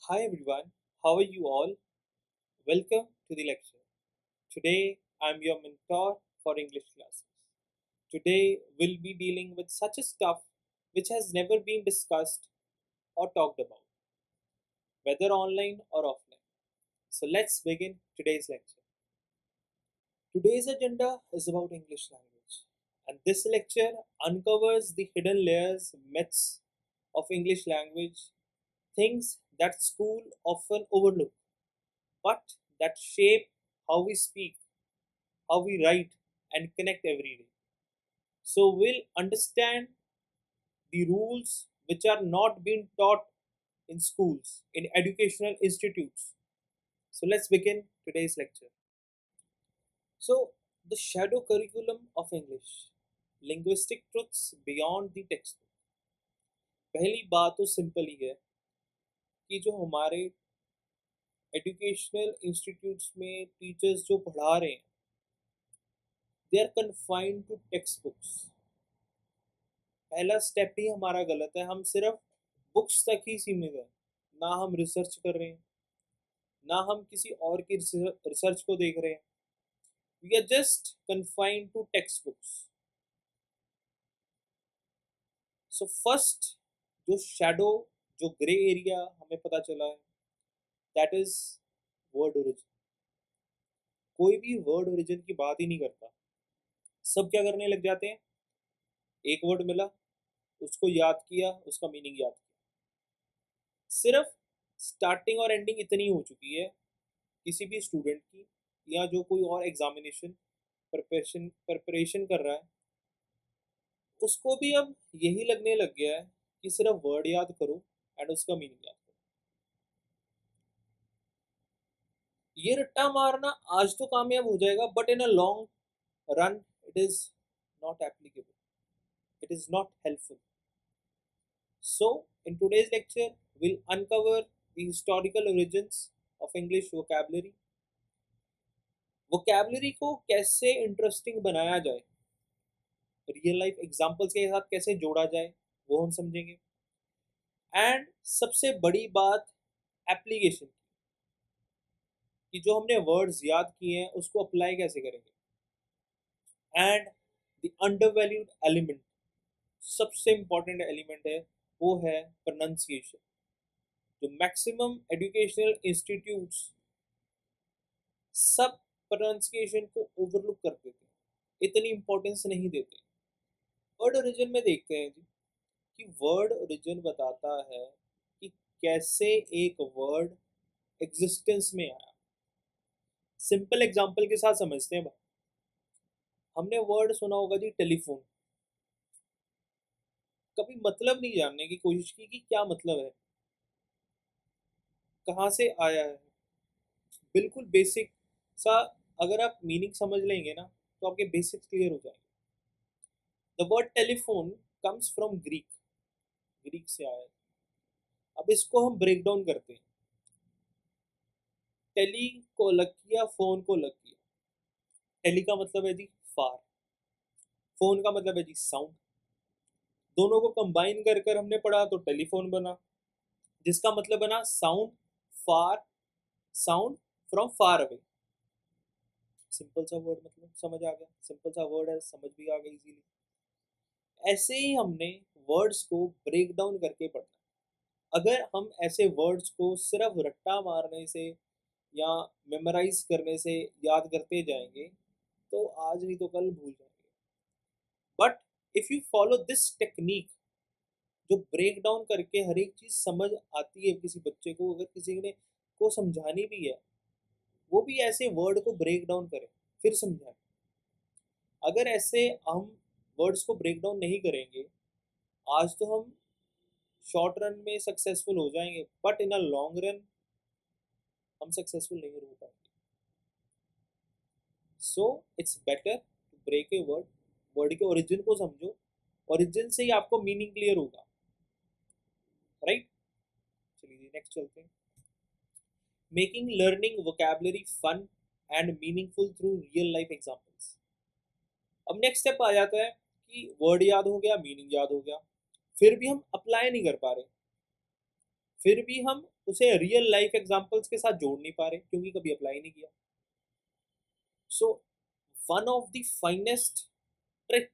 Hi everyone, how are you all? Welcome to the lecture. Today I'm your mentor for English classes. Today we'll be dealing with such a stuff which has never been discussed or talked about, whether online or offline. So let's begin today's lecture. Today's agenda is about English language, and this lecture uncovers the hidden layers, myths of English language, things that school often overlook but that shape how we speak, how we write, and connect every day. So we'll understand the rules which are not being taught in schools, in educational institutes. So let's begin today's lecture. So, the shadow curriculum of English, linguistic truths beyond the textbook. पहली बात तो simple ही है कि जो हमारे educational institutes में teachers जो पढ़ा रहे हैं they are confined to text books. पहला स्टेप ही हमारा गलत है, हम सिर्फ बुक्स तक ही सीमित है, ना हम रिसर्च कर रहे हैं, ना हम किसी और की रिसर्च को देख रहे हैं। We are just confined to text books. So first जो शैडो, जो ग्रे एरिया हमें पता चला है, दैट इज वर्ड ओरिजिन। कोई भी वर्ड ओरिजिन की बात ही नहीं करता, सब क्या करने लग जाते हैं, एक वर्ड मिला, उसको याद किया, उसका मीनिंग याद किया। सिर्फ स्टार्टिंग और एंडिंग इतनी हो चुकी है किसी भी स्टूडेंट की, या जो कोई और एग्जामिनेशन प्रिपरेशन कर रहा है, उसको भी अब यही लगने लग गया है कि सिर्फ वर्ड याद करो एंड उसका मीनिंग याद करो। ये रट्टा मारना आज तो कामयाब हो जाएगा, but in a long run it is not applicable, it is not helpful. So in today's lecture we'll uncover the historical origins of English vocabulary, vocabulary को कैसे इंटरेस्टिंग बनाया जाए, रियल लाइफ एग्जांपल्स के साथ कैसे जोड़ा जाए वो हम समझेंगे, एंड सबसे बड़ी बात एप्लीकेशन की, जो हमने वर्ड्स याद किए हैं उसको अप्लाई कैसे करेंगे, एंड द अंडरवैल्यूड एलिमेंट, सबसे इंपॉर्टेंट एलिमेंट है वो है प्रोनाउंसिएशन। जो मैक्सिमम एजुकेशनल इंस्टीट्यूट्स सब प्रोनाउंसिएशन को ओवरलुक कर देते हैं, इतनी इंपॉर्टेंस नहीं देते। वर्ड ओरिजिन में देखते हैं जी कि वर्ड ओरिजिन बताता है कि कैसे एक वर्ड एग्जिस्टेंस में आया। सिंपल एग्जांपल के साथ समझते हैं बात। हमने वर्ड सुना होगा जी टेलीफोन, कभी मतलब नहीं जानने की कोशिश की कि क्या मतलब है, कहाँ से आया है। बिल्कुल बेसिक सा अगर आप मीनिंग समझ लेंगे ना तो आपके बेसिक्स क्लियर हो जाएंगे। The word telephone comes from Greek, Greek से आया है। अब इसको हम ब्रेक डाउन करते हैं। टेली को अलग किया, फोन को अलग किया। टेली का मतलब है जी फार, फोन का मतलब है जी साउंड। दोनों को कंबाइन कर कर हमने पढ़ा तो टेलीफोन बना, जिसका मतलब बना sound far, sound from far away. Simple सा वर्ड, मतलब समझ आ गया, सिंपल सा वर्ड है, समझ भी आ गया इजीली। ऐसे ही हमने वर्ड्स को ब्रेक डाउन करके पढ़ना। अगर हम ऐसे वर्ड्स को सिर्फ रट्टा मारने से या मेमोराइज करने से याद करते जाएंगे तो आज नहीं तो कल भूल जाएंगे। But if you follow this technique, जो ब्रेक डाउन करके हर एक चीज समझ आती है किसी बच्चे को, अगर किसी ने को समझानी भी है, वो भी ऐसे वर्ड को ब्रेक डाउन करे फिर समझाए। अगर ऐसे हम वर्ड्स को ब्रेक डाउन नहीं करेंगे, आज तो हम शॉर्ट रन में सक्सेसफुल हो जाएंगे, but in a long run हम सक्सेसफुल नहीं हो पाएंगे। So it's better to break a word, word के ओरिजिन को समझो, ओरिजिन से ही आपको मीनिंग क्लियर होगा, राइट। चलिए नेक्स्ट चलते हैं। Making learning vocabulary fun and meaningful through real life examples. अब नेक्स्ट स्टेप आ जाता है कि वर्ड याद हो गया, मीनिंग याद हो गया, फिर भी हम अप्लाई नहीं कर पा रहे, फिर भी हम उसे रियल लाइफ एग्जांपल्स के साथ जोड़ नहीं पा रहे क्योंकि कभी अप्लाई नहीं किया। So one of the finest trick,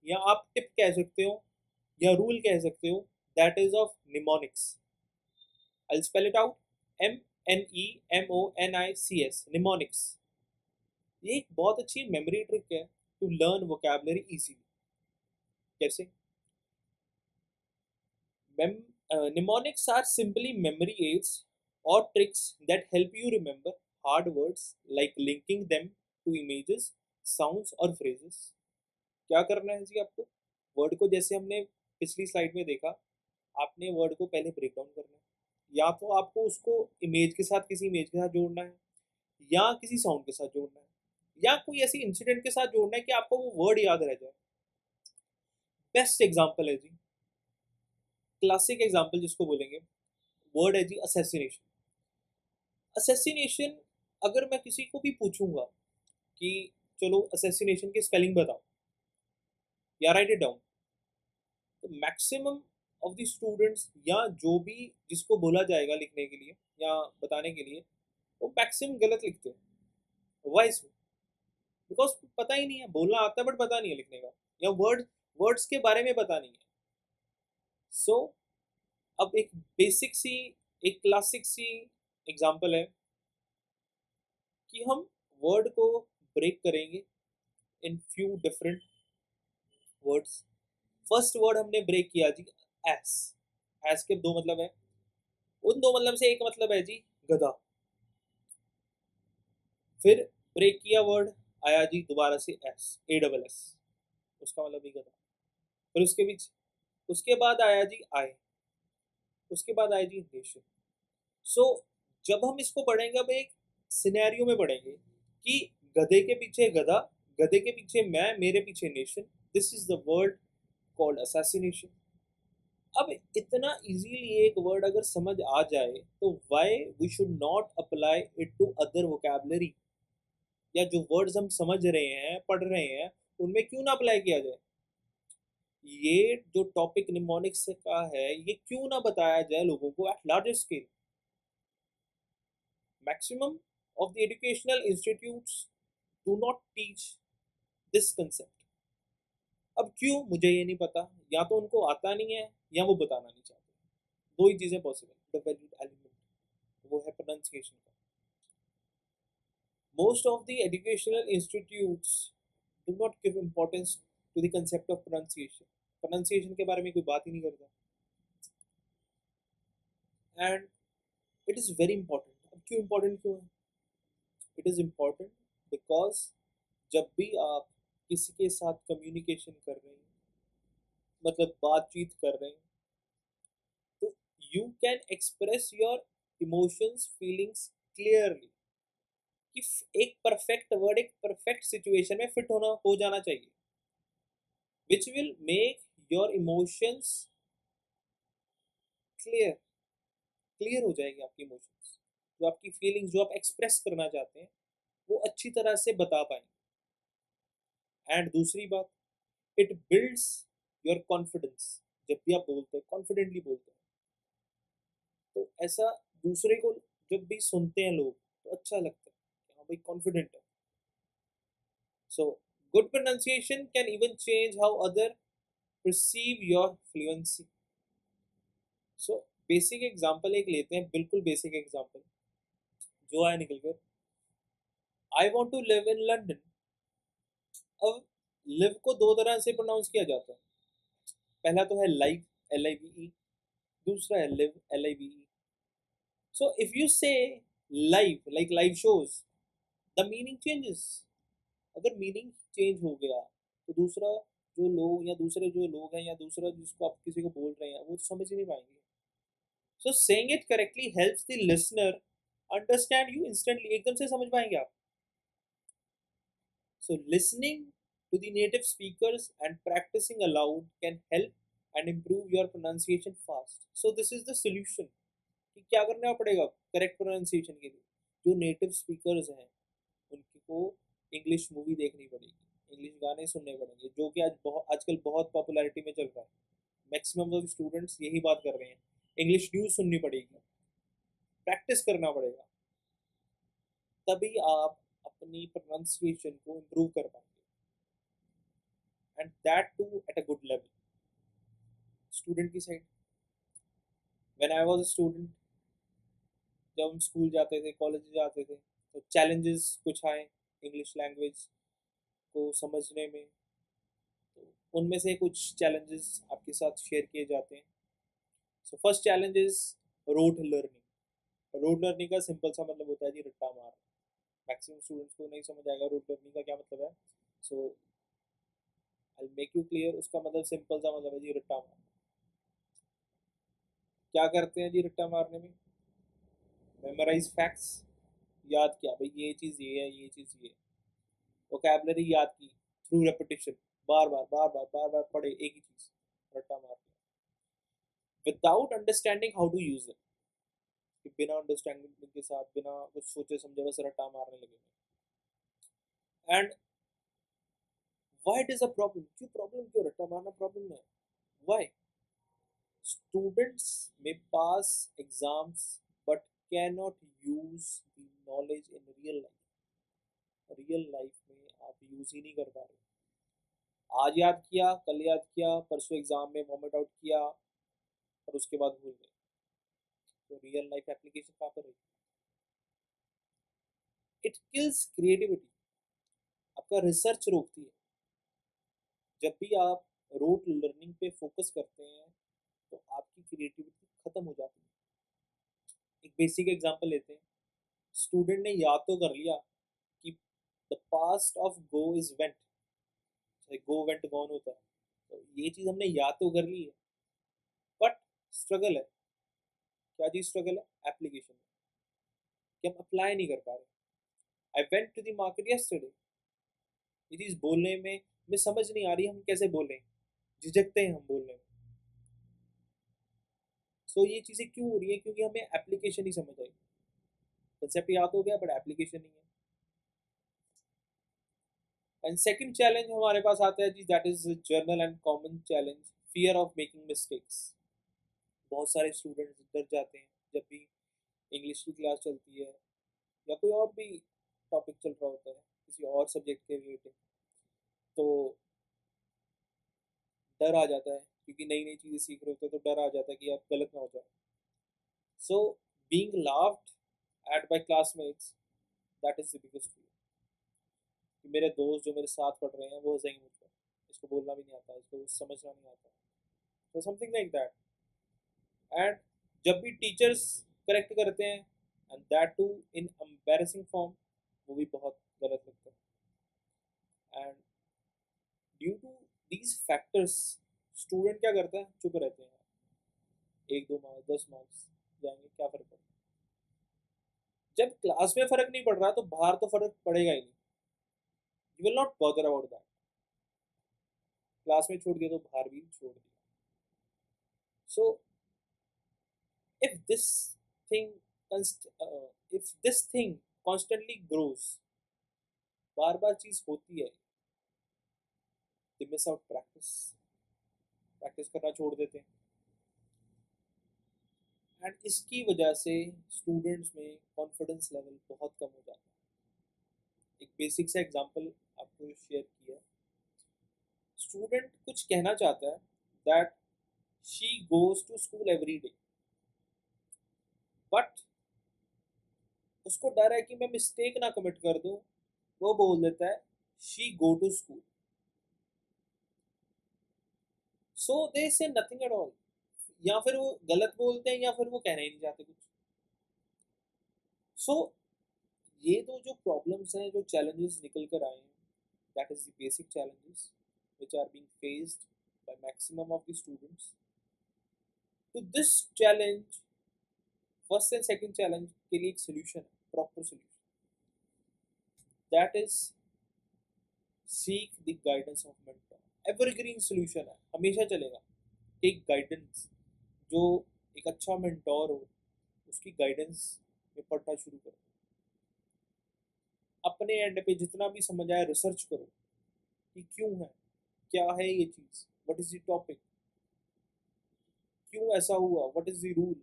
या आप टिप कह सकते हो या रूल कह सकते हो, that is of mnemonics. I spell it out, NEMONICS, mnemonics. ये एक बहुत अच्छी मेमोरी ट्रिक है टू लर्न वोकैबुलरी इजीली। कैसे? Mnemonics are simply memory aids or tricks that help you remember hard words like linking them to images, sounds और phrases। क्या करना है जी आपको? वर्ड को, जैसे हमने पिछली स्लाइड में देखा, आपने वर्ड को पहले ब्रेक डाउन करना है, या तो आपको उसको इमेज के साथ, किसी इमेज के साथ जोड़ना है, या किसी साउंड के साथ जोड़ना है, या कोई ऐसी इंसिडेंट के साथ जोड़ना है कि आपको वो वर्ड याद रह जाए। बेस्ट एग्जाम्पल है जी, क्लासिक एग्जाम्पल जिसको बोलेंगे, वर्ड है जी असैसिनेशन। असैसिनेशन, अगर मैं किसी को भी पूछूंगा कि चलो असैसिनेशन की स्पेलिंग बताओ या राइट इट डाउन, तो मैक्सिमम ऑफ द स्टूडेंट्स, या जो भी जिसको बोला जाएगा लिखने के लिए या बताने के लिए, वो मैक्सिमम गलत लिखते हैं। Y so? बिकॉज पता ही नहीं है, बोलना आता है बट पता नहीं है लिखने का, या वर्ड्स के बारे में पता नहीं है। सो अब एक बेसिक सी, एक क्लासिक सी एग्जांपल है कि हम वर्ड को ब्रेक करेंगे in few different words. First word हमने ब्रेक किया जी, एस। एस के दो मतलब है, उन दो मतलब से एक मतलब है जी गधा। फिर ब्रेक किया वर्ड, आया जी दोबारा से एस, ASS, उसका मतलब भी गधा। फिर उसके बीच, उसके बाद आया जी आई, उसके बाद आया जी नेशन। सो जब हम इसको पढ़ेंगे, अब एक सिनेरियो में पढ़ेंगे कि गधे के पीछे गधा, गधे के पीछे मैं, मेरे पीछे nation, this is the word called assassination. अब इतना इजीली एक वर्ड अगर समझ आ जाए तो why we should not apply it to other vocabulary, या जो वर्ड्स हम समझ रहे हैं, पढ़ रहे हैं, उनमें क्यों ना अप्लाई किया जाए? ये जो टॉपिक निमोनिक्स का है, ये क्यों ना बताया जाए लोगों को at larger scale? Maximum of the educational institutes do not teach this concept। अब क्यों मुझे ये नहीं पता, या तो उनको आता नहीं है या वो बताना नहीं चाहते। दो ही चीजें पॉसिबल, द वैलिड एलिमेंट, वो है प्रोनाउंसिएशन का। Most of the educational institutes do not give importance to the concept of pronunciation. Pronunciation के बारे में कोई बात ही नहीं करता, and it is very important. अब क्यों इंपॉर्टेंट क्यों है? इट इज़ इम्पॉर्टेंट बिकॉज जब भी आप किसी के साथ कम्युनिकेशन कर रहे हैं, मतलब बातचीत कर रहे हैं, तो you can express your emotions, feelings clearly. कि एक परफेक्ट वर्ड एक परफेक्ट सिचुएशन में फिट होना हो जाना चाहिए, which will make your emotions clear. Clear हो जाएगी आपकी इमोशंस, जो आपकी फीलिंग्स, जो आप एक्सप्रेस करना चाहते हैं, वो अच्छी तरह से बता पाएंगे। एंड दूसरी बात, इट बिल्ड्स योर कॉन्फिडेंस। जब भी आप बोलते हैं, कॉन्फिडेंटली बोलते हैं, तो ऐसा दूसरे को जब भी सुनते हैं लोग, तो अच्छा लगता है कि हाँ भाई कॉन्फिडेंट है। So good pronunciation can even change how other perceive your fluency। So basic example एक लेते हैं, बिल्कुल बेसिक एग्जांपल जो आया निकल कर, I want to live in London. अब लिव को दो तरह से प्रोनाउंस किया जाता है। पहला तो है लाइव, LIVE, दूसरा है live, LIVE। So if you say live, like live shows, the meaning changes. अगर मीनिंग चेंज हो गया तो दूसरा जो लोग, या दूसरे जो लोग हैं, या दूसरा जिसको आप किसी को बोल रहे हैं, वो तो समझ ही नहीं पाएंगे। So saying it correctly helps the listener understand you instantly, एकदम से समझ पाएंगे आप। सो listening to the native speakers and practicing aloud can help and improve your pronunciation fast। So this is the solution कि क्या करना पड़ेगा करेक्ट प्रोनाउंसिएशन के लिए। जो नेटिव स्पीकर्स हैं उनको इंग्लिश मूवी देखनी पड़ेगी, इंग्लिश गाने सुनने पड़ेंगे, जो कि आजकल बहुत पॉपुलैरिटी में चल रहा है। मैक्सिमम ऑफ स्टूडेंट्स यही बात कर रहे हैं। इंग्लिश न्यूज़ सुननी पड़ेगी, प्रैक्टिस करना पड़ेगा, तभी आप अपनी प्रोनाउंसिएशन को इम्प्रूव कर पाएंगे, and that too at a good level. Student की side, when I was a student, जब हम स्कूल जाते थे, कॉलेज जाते थे, तो चैलेंजेस कुछ आए इंग्लिश लैंग्वेज को समझने में। तो उनमें से कुछ चैलेंजेस आपके साथ शेयर किए जाते हैं। So first challenge is rote learning. Rote learning का सिंपल सा मतलब होता है जी रट्टा मार। मैक्सिमम स्टूडेंट्स को नहीं समझ आएगा रोट लर्निंग का क्या मतलब है। सो आई मेक यू क्लियर, उसका मतलब सिंपल सा मतलब है जी रट्टा मार। क्या करते हैं जी रट्टा मारने में? मेमोराइज फैक्ट्स, याद किया भाई ये चीज़ ये है, ये चीज़ ये है। वोकैबलरी याद की थ्रू रेपिटेशन, बार बार बार बार बार बार पढ़े एक ही चीज़, रट्टा मार लिया without understanding how to use it. कि बिना अंडरस्टैंडिंग के साथ, बिना कुछ सोचे समझे बस रट्टा मारने लगे। And why it is a problem? क्यों प्रॉब्लम, क्यों रट्टा मारना प्रॉब्लम है? Why? Students may pass exams but cannot use the knowledge in real life। Real life में आप यूज ही नहीं कर पा रहे। आज याद किया, कल याद किया, परसों एग्जाम में वॉमिट आउट किया और उसके बाद भूल गए। तो रियल लाइफ एप्लीकेशन कहाँ पर है? इट किल्स क्रिएटिविटी, आपका रिसर्च रोकती है। जब भी आप रोट लर्निंग पे फोकस करते हैं तो आपकी क्रिएटिविटी खत्म हो जाती है। एक बेसिक एग्जांपल लेते हैं। स्टूडेंट ने याद तो कर लिया कि the past of go is went, go went gone होता है, तो ये चीज़ हमने याद तो कर ली है, बट स्ट्रगल है। क्या चीज़ स्ट्रगल है? एप्लीकेशन में, कि हम अप्लाई नहीं कर पा रहे। I went to the market yesterday, ये चीज़ बोलने में हमें समझ नहीं आ रही हम कैसे बोलें, झिझकते हैं हम बोलने में। सो ये चीज़ें क्यों हो रही है? क्योंकि हमें एप्लीकेशन नहीं समझ आई। कंसेप्ट याद हो गया बट एप्लीकेशन नहीं है। एंड सेकंड चैलेंज हमारे पास आता है जी, that is general and common challenge, fear of making mistakes. बहुत सारे स्टूडेंट्स डर जाते हैं जब भी इंग्लिश की क्लास चलती है या कोई और भी टॉपिक चल रहा होता है किसी और सब्जेक्ट के रिलेटेड, तो डर आ जाता है, क्योंकि नई नई चीज़ें सीख रहे होते हैं तो डर आ जाता है कि यार गलत ना हो जाए। So being laughed at by classmates, that is the biggest fear. कि मेरे दोस्त जो मेरे साथ पढ़ रहे हैं वो हंसेंगे मुझ पर, इसको बोलना भी नहीं आता, इसको समझना नहीं आता, तो समथिंग लाइक दैट। एंड जब भी टीचर्स करेक्ट करते हैं, and that too in embarrassing form, वो भी बहुत गलत लगता है। And due to these factors, student क्या करता है? चुप रहते हैं। 1 2 मार्क्स 10 मार्क्स जाएंगे, क्या फर्क पड़ेगा? जब क्लास में फर्क नहीं पड़ रहा तो बाहर तो फर्क पड़ेगा ही नहीं। You will not bother about that. Class में छोड़ दिया तो बाहर भी छोड़ दिया। सो if this thing if this thing constantly grows, बार बार चीज होती है, they miss out practice, practice करना छोड़ देते हैं। एंड इसकी वजह से स्टूडेंट्स में कॉन्फिडेंस लेवल बहुत कम हो जाता है। एक बेसिक सा एग्जांपल आपको शेयर किया है। स्टूडेंट कुछ कहना चाहता है that she goes to school every day, but उसको डर है कि मैं मिस्टेक ना कमिट कर दूं, वो बोल देता है शी गो टू स्कूल। सो दे से नथिंग एट ऑल। या फिर वो गलत बोलते हैं या फिर वो कहना ही नहीं चाहते कुछ। सो ये तो जो प्रॉब्लम्स हैं, जो चैलेंजेस निकल कर आए हैं, that is the basic challenges which are being faced by maximum of the students. तो this challenge, first and second challenge के लिए एक सोल्यूशन है, proper solution, that is seek the guidance of mentor. Evergreen solution है, हमेशा चलेगा। एक guidance, जो एक अच्छा मेंटोर हो, उसकी गाइडेंस में पढ़ना शुरू करो। अपने एंड पे जितना भी समझ आए रिसर्च करो कि क्यों है, क्या है ये चीज़, व्हाट इज द टॉपिक, क्यों ऐसा हुआ, what is the rule.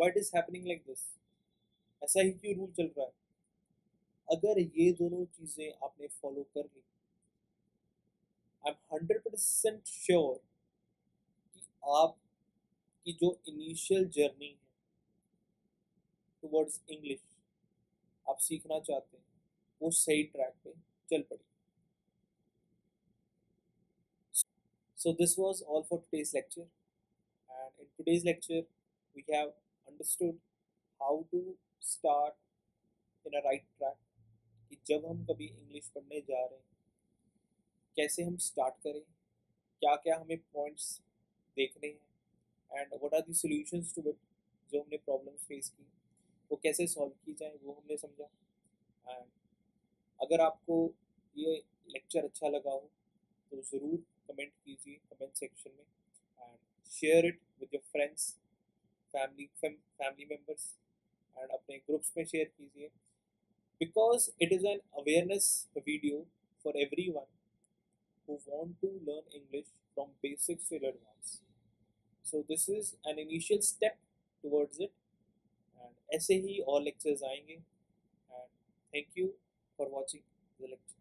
What is happening like this, ऐसा ही क्यों रूल चल रहा है। अगर ये दोनों चीजें आपने फॉलो कर ली, आई एम 100% श्योर कि आपकी जो इनिशियल जर्नी है टुवर्ड्स इंग्लिश आप सीखना चाहते हैं, वो सही ट्रैक पे चल पड़ी। So this was all for today's lecture, and in today's lecture we have understood how to start in a right track, कि जब हम कभी इंग्लिश पढ़ने जा रहे हैं कैसे हम स्टार्ट करें, क्या क्या हमें पॉइंट्स देखने हैं, and what are the solutions to it, जो हमने प्रॉब्लम्स फेस की वो कैसे सॉल्व की जाए वो हमने समझा। एंड अगर आपको ये लेक्चर अच्छा लगा हो तो ज़रूर कमेंट कीजिए कमेंट सेक्शन में, and share it with your friends, family members, and अपने ग्रुप्स में शेयर कीजिए, because it is an awareness video for every one who want to learn English from basics till advanced. So this is an initial step towards it, and ऐसे ही और lectures आएंगे, and thank you for watching the lecture.